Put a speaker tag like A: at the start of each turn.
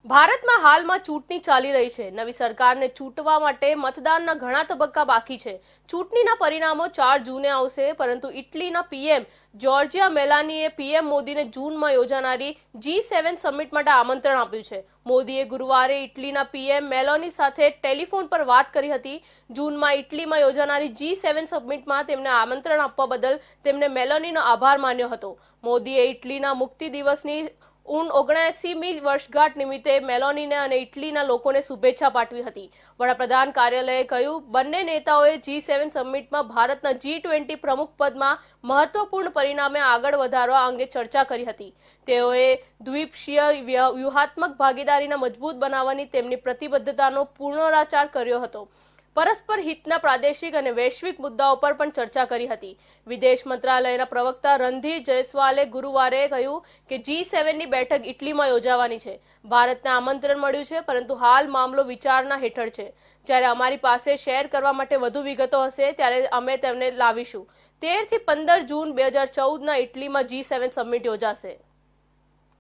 A: ભારતમાં હાલમાં ચૂંટણી ચાલી રહી છે। નવી સરકારને ચૂંટવા માટે મતદાનના ઘણા તબક્કા બાકી છે। ચૂંટણીના પરિણામો 4 જૂને આવશે, પરંતુ ઇટલીના પીએમ જોર્જિયા મેલાનીએ પીએમ મોદીને જૂનમાં યોજાનારી G7 સમિટ માટે આમંત્રણ આપ્યું છે। મોદીએ ગુરુવારે ઇટલીના પીએમ મેલોની સાથે ટેલિફોન પર વાત કરી હતી। જૂનમાં ઇટલીમાં યોજાનારી G7 સમિટમાં તેમને આમંત્રણ આપવા બદલ તેમને મેલોનીનો આભાર માન્યો હતો। મોદીએ ઇટલીના મુક્તિ દિવસની 79મી વર્ષગાંઠ નિમિત્તે મેલોનીને અને ઇટલીના લોકોને શુભેચ્છા પાઠવી હતી। વડાપ્રધાન કાર્યાલયે કહ્યું, બંને નેતાઓએ G7 સમિટમાં ભારતના G20 પ્રમુખ પદમાં મહત્વપૂર્ણ પરિણામે આગળ વધારવા અંગે ચર્ચા કરી હતી। તેઓએ દ્વિપક્ષીય વ્યૂહાત્મક ભાગીદારીને મજબૂત બનાવવાની તેમની પ્રતિબદ્ધતાનો પુનરોચ્ચાર કર્યો હતો। પરસ્પર હિતના પ્રાદેશિક અને વૈશ્વિક મુદ્દાઓ પર પણ ચર્ચા કરી હતી। વિદેશ મંત્રાલયના પ્રવક્તા રણધીર જયસ્વાલે ગુરુવારે કહ્યું કે G7ની બેઠક ઇટલીમાં યોજાવાની છે। ભારતને આમંત્રણ મળ્યું છે, પરંતુ હાલ મામલો વિચારણા હેઠળ છે। જ્યારે અમારી પાસે શેર કરવા માટે વધુ વિગતો હશે ત્યારે અમે તેમને લાવીશું। 13 થી 15 જૂન 2014ના ઇટલીમાં G7 સમિટ યોજાશે।